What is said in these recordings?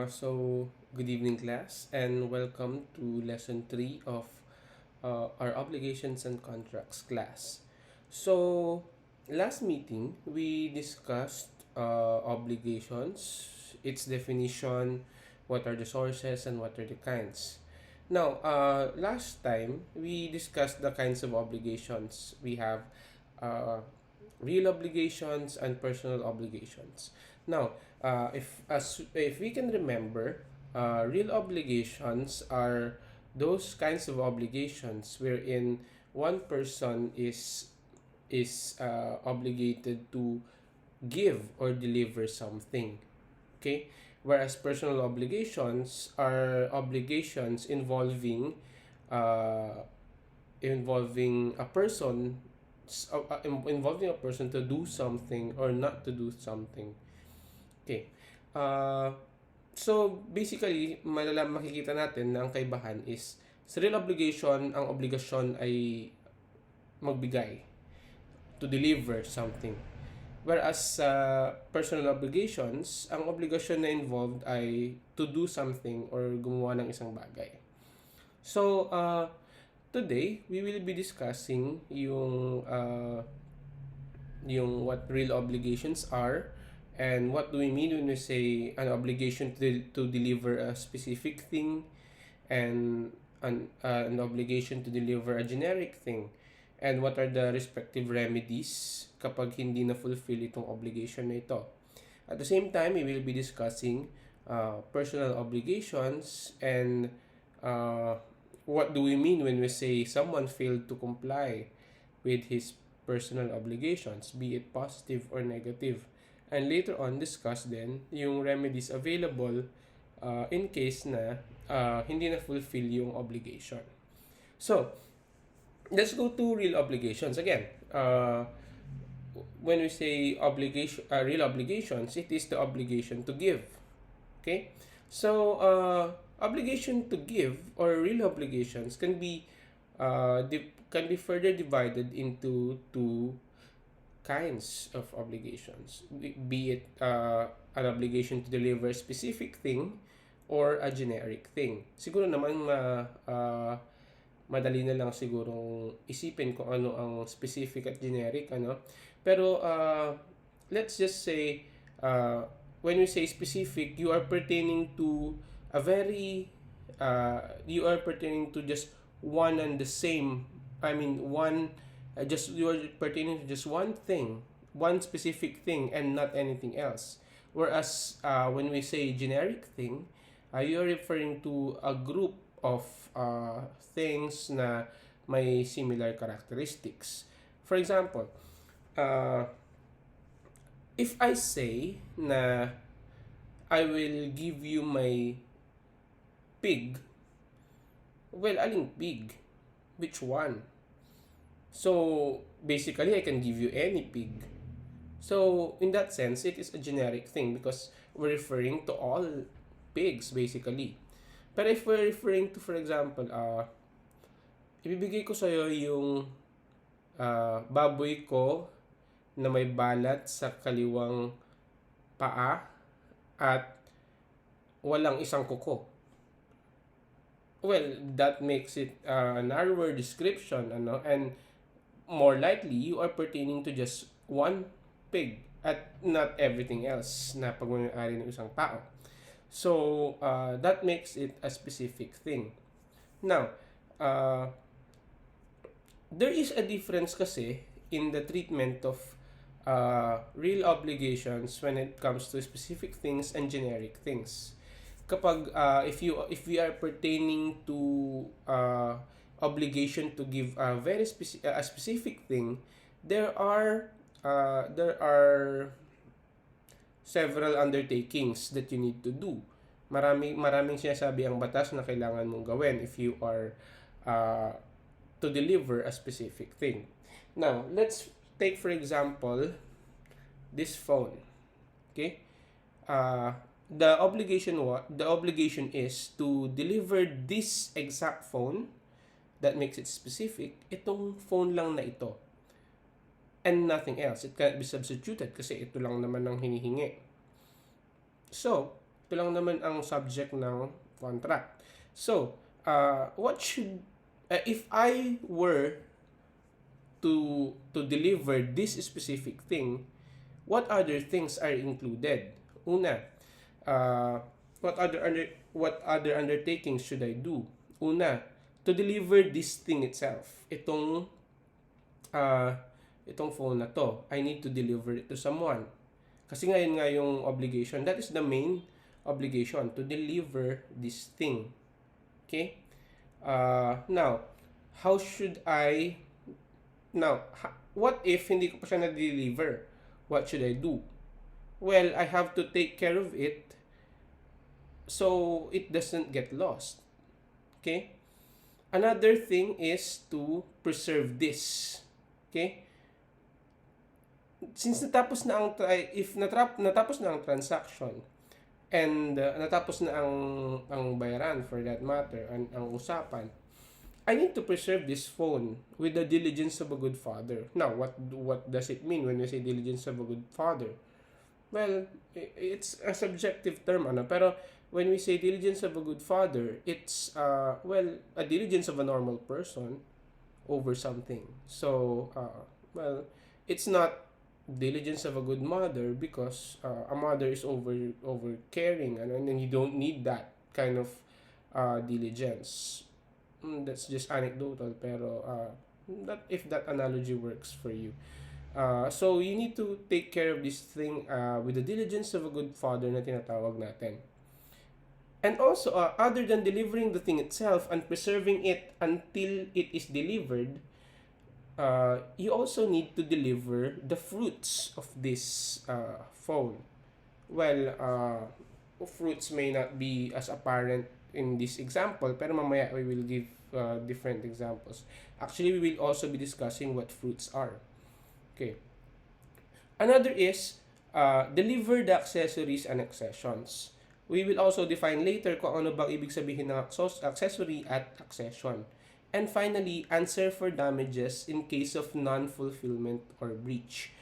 Good evening, class, and welcome to lesson 3 of our obligations and contracts class. So, last meeting, we discussed obligations, its definition, what are the sources, and what are the kinds. Now, last time, we discussed the kinds of obligations. We have uh, real obligations and personal obligations. Now, if we can remember, real obligations are those kinds of obligations wherein one person is obligated to give or deliver something. Okay, whereas personal obligations are obligations uh, involving a person involving a person to do something or not to do something. Okay. Uh, so basically, makikita natin na ang kaibahan is sa real obligation, ang obligasyon ay magbigay, to deliver something. Whereas sa personal obligations, ang obligasyon na involved ay to do something or gumawa ng isang bagay. So, today, we will be discussing yung what real obligations are and what do we mean when we say an obligation to deliver a specific thing and an obligation to deliver a generic thing, and what are the respective remedies kapag hindi na fulfill itong obligation na ito. At the same time, we will be discussing personal obligations and what do we mean when we say someone failed to comply with his personal obligations, be it positive or negative. And later on, discuss din yung remedies available in case na hindi na fulfill yung obligation. So, let's go to real obligations. Again, when we say real obligations, it is the obligation to give. Okay? So, obligation to give or real obligations can be further divided into two kinds of obligations, be it an obligation to deliver a specific thing or a generic thing. Siguro naman madali na lang sigurong isipin kung ano ang specific at generic, ano. Pero let's just say when we say specific, you are pertaining to you are pertaining to just one and the same. I mean, you are pertaining to just one thing, one specific thing, and not anything else. Whereas when we say generic thing, you are referring to a group of things na may similar characteristics. For example, if I say na I will give you my pig, well, aling pig? Which one? So, basically, I can give you any pig. So, in that sense, it is a generic thing because we're referring to all pigs, basically. Pero if we're referring to, for example, ibibigay ko sa'yo yung baboy ko na may balat sa kaliwang paa at walang isang kuko. Well, that makes it a narrower description, ano, and more likely you are pertaining to just one pig at not everything else na pagmamayari ng isang tao. So, that makes it a specific thing. Now, there is a difference kasi in the treatment of real obligations when it comes to specific things and generic things. Kapag if we are pertaining to obligation to give a a specific thing, there are several undertakings that you need to do. Maraming sinasabi ang batas na kailangan mong gawin if you are to deliver a specific thing. Now, let's take for example this phone. Okay? The obligation is to deliver this exact phone that makes it specific. Itong phone lang na ito. And nothing else. It can't be substituted kasi ito lang naman ang hinihingi. So, Ito lang naman ang subject ng contract. So, what should, if I were to deliver this specific thing, what other things are included? Una, uh, what other undertakings should I do? Una, to deliver this thing itself. Uh, itong phone na to, I need to deliver it to someone. Kasi ngayon nga yung obligation, that is the main obligation, to deliver this thing. Okay? Now, how should I, what if hindi ko pa siya na-deliver? What should I do? Well, I have to take care of it so it doesn't get lost. Okay? Another thing is to preserve this. Okay? Since natapos na ang transaction and natapos na ang bayaran for that matter, ang usapan, I need to preserve this phone with the diligence of a good father. Now, what does it mean when we say diligence of a good father? Well, it's a subjective term, pero when we say diligence of a good father, it's a diligence of a normal person over something. So, it's not diligence of a good mother because a mother is over caring, and you don't need that kind of diligence. That's just anecdotal, pero that if that analogy works for you. So you need to take care of this thing with the diligence of a good father na tinatawag natin. And also, other than delivering the thing itself and preserving it until it is delivered, you also need to deliver the fruits of this phone. Well, fruits may not be as apparent in this example, pero mamaya we will give different examples. Actually, we will also be discussing what fruits are. Okay. Another is deliver the accessories and accessions. We will also define later kung ano bang ibig sabihin ng accessory at accession. And finally, answer for damages in case of non-fulfillment or breach.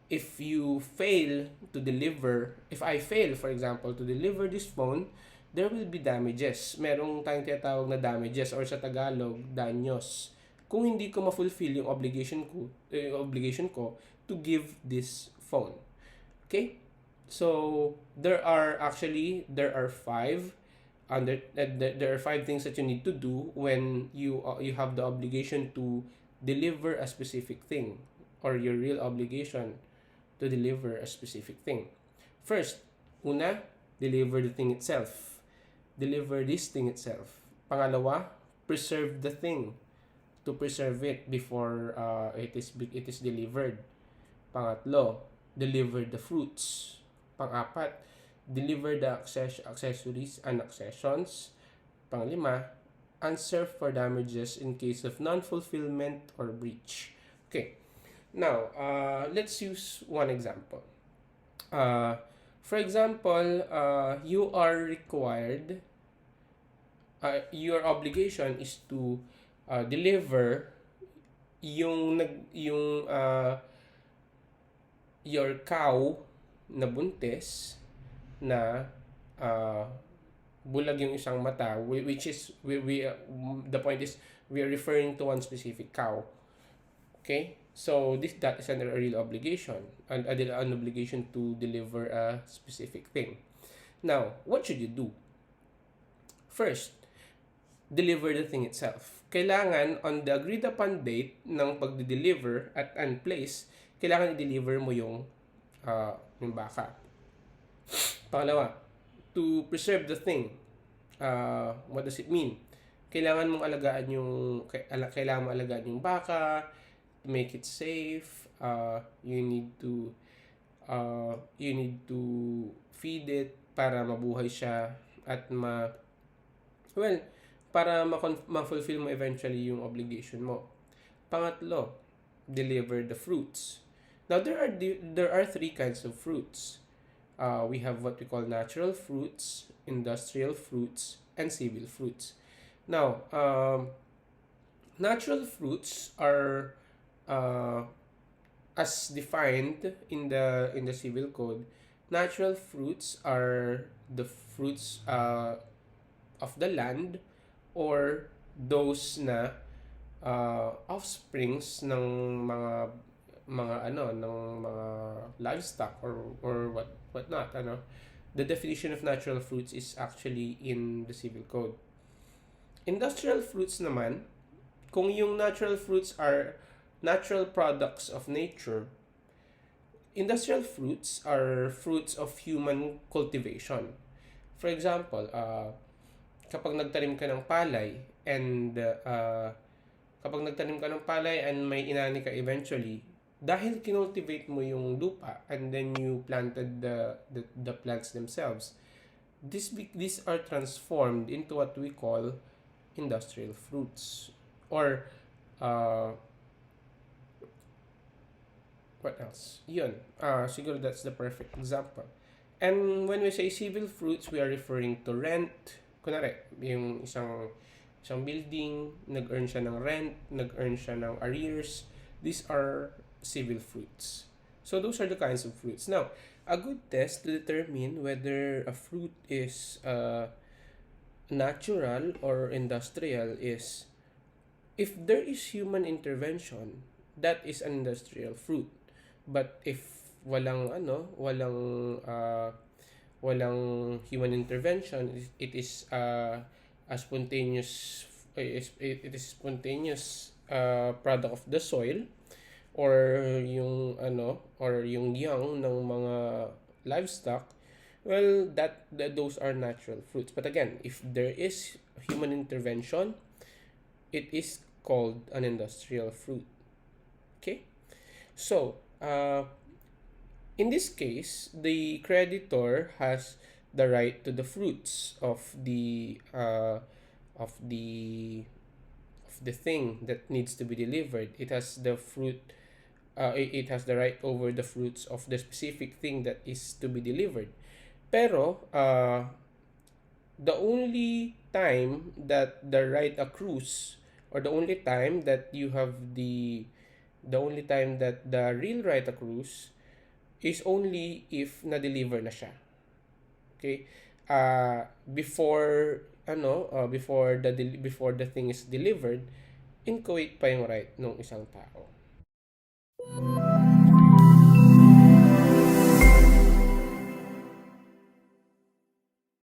If you fail to deliver, if I fail, for example, to deliver this phone, there will be damages. Merong tayong tinatawag na damages or sa Tagalog, danyos. Kung hindi ko ma-fulfill yung obligation ko to give this phone. Okay? So, there are five there are five things that you need to do when you have the obligation to deliver a specific thing, or your real obligation to deliver a specific thing. First, una, deliver the thing itself. Deliver this thing itself. Pangalawa, preserve the thing. To preserve it before it is delivered. Pangatlo, deliver the fruits. Pang-apat, deliver the accessories and accessions. Panglima, answer for damages in case of non-fulfillment or breach. Okay. Now, let's use one example. For example, you are required, your obligation is to deliver your cow na buntis na bulag yung isang mata, which is the point is we are referring to one specific cow. Okay, so that is a real obligation, and an obligation to deliver a specific thing. Now, what should you do? First, deliver the thing itself. Kailangan on the agreed upon date ng pagde-deliver at and place, kailangan i-deliver mo yung baka. Pangalawa, to preserve the thing. What does it mean? Kailangan mong alagaan yung baka, make it safe. You need to feed it para mabuhay siya at para ma-fulfill mo eventually yung obligation mo. Pangatlo, deliver the fruits. Now, there are three kinds of fruits. We have what we call natural fruits, industrial fruits, and civil fruits. Now, natural fruits are as defined in the civil code. Natural fruits are the fruits of the land, or those na offsprings ng mga livestock, or whatnot, the definition of natural fruits is actually in the civil code. Industrial fruits naman, kung yung natural fruits are natural products of nature, industrial fruits are fruits of human cultivation. For example, kapag nagtanim ka ng palay and may inani ka eventually, dahil kinultivate mo yung lupa and then you planted the plants themselves, these are transformed into what we call industrial fruits. Or uh, what else? Yun. Siguro that's the perfect example. And when we say civil fruits, we are referring to rent. Kunwari, yung isang building, nag-earn siya ng rent, nag-earn siya ng arrears. These are civil fruits. So those are the kinds of fruits. Now, a good test to determine whether a fruit is natural or industrial is, if there is human intervention, that is an industrial fruit. But if walang human intervention, it is a spontaneous it is spontaneous product of the soil, or yung young ng mga livestock. Well, those are natural fruits. But again, if there is human intervention, it is called an industrial fruit. Okay? So, in this case, the creditor has the right to the fruits of the of the thing that needs to be delivered. It has the fruit. It has the right over the fruits of the specific thing that is to be delivered. Pero the only time that the right accrues, or the only time that the real right accrues, is only if na-deliver na siya. Okay? Before the thing is delivered, inchoate pa yung right ng isang tao.